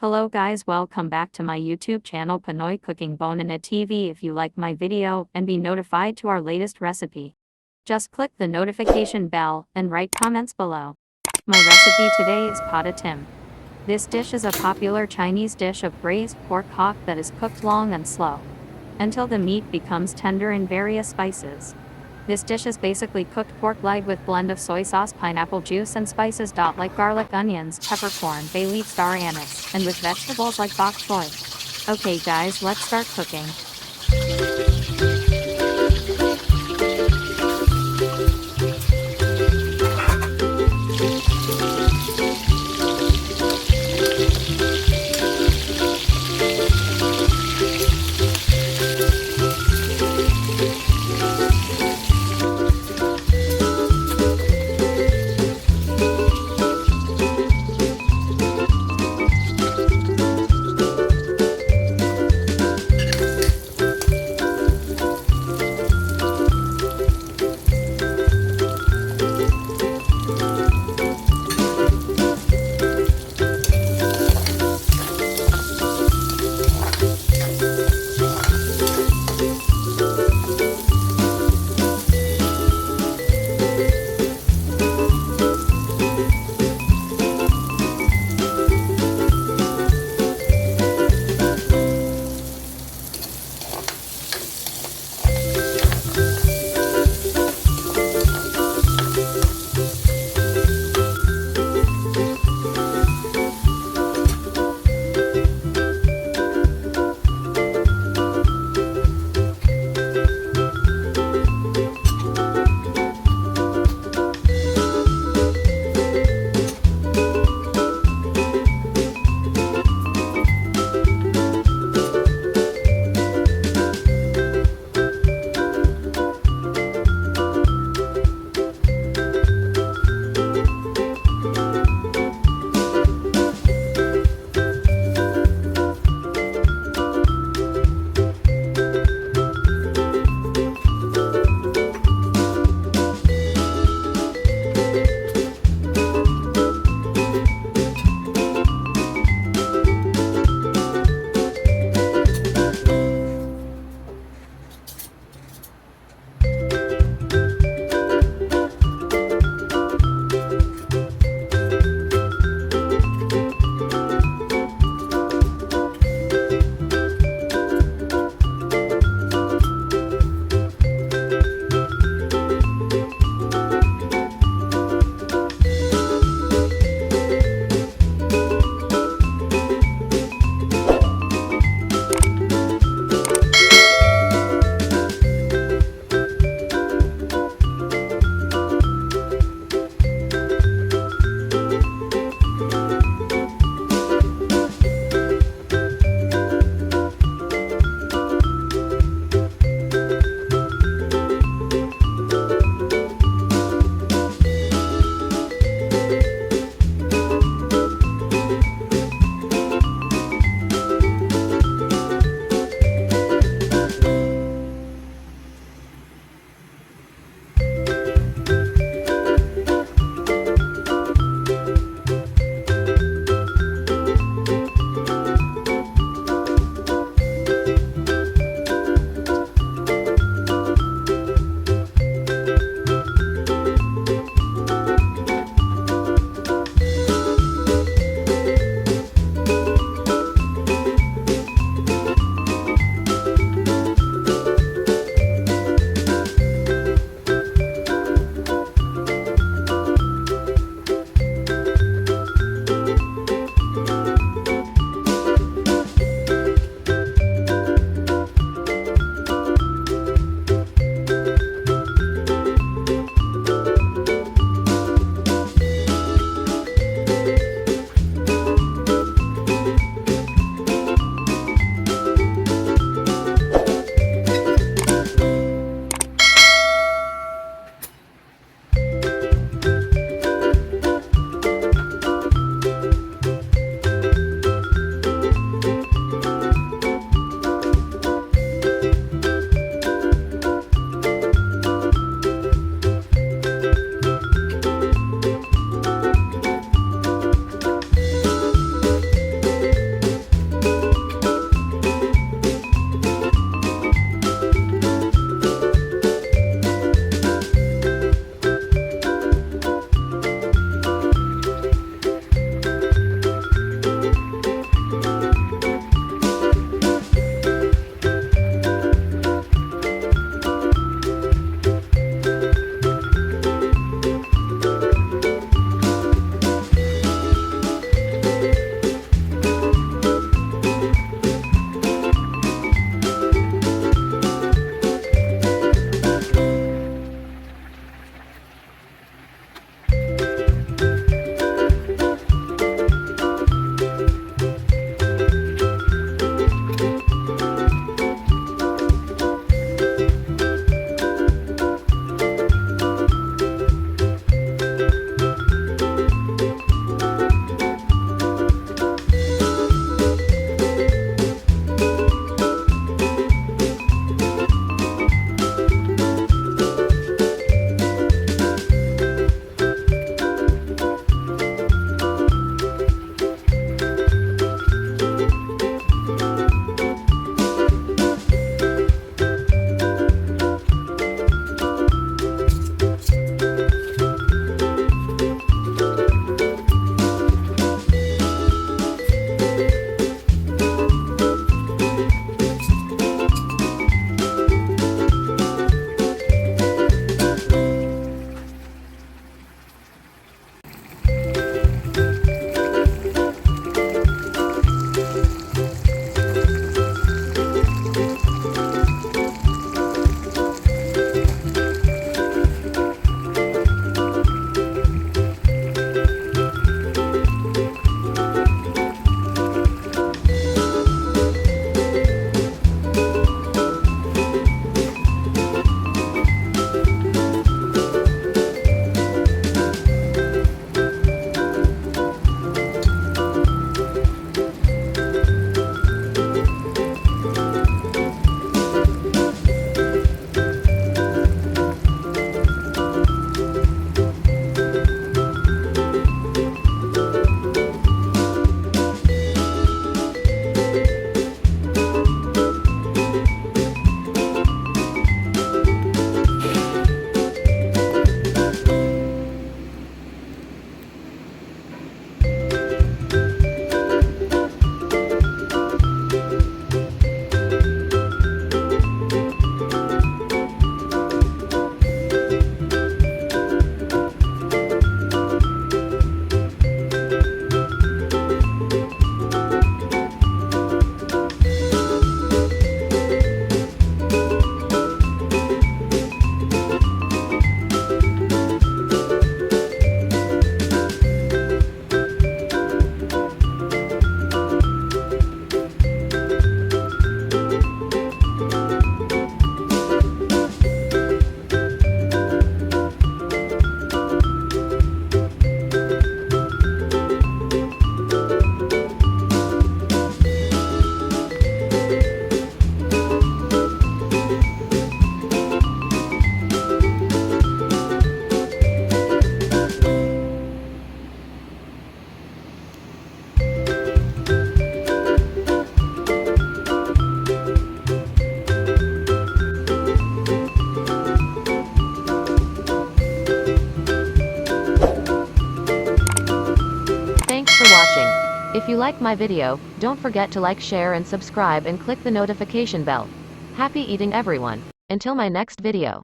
Hello guys, welcome back to my YouTube channel PinoyCookingBuninayTv. If you like my video and be notified to our latest recipe, just click the notification bell and write comments below. My recipe today is pata tim. This dish is a popular Chinese dish of braised pork hock that is cooked long and slow until the meat becomes tender in various spices. This dish is basically cooked pork leg with blend of soy sauce, pineapple juice, and spices like garlic, onions, peppercorn, bay leaf, star anise, and with vegetables like bok choy. Okay guys, let's start cooking. If you like my video, don't forget to like, share and subscribe and click the notification bell. Happy eating everyone. Until my next video.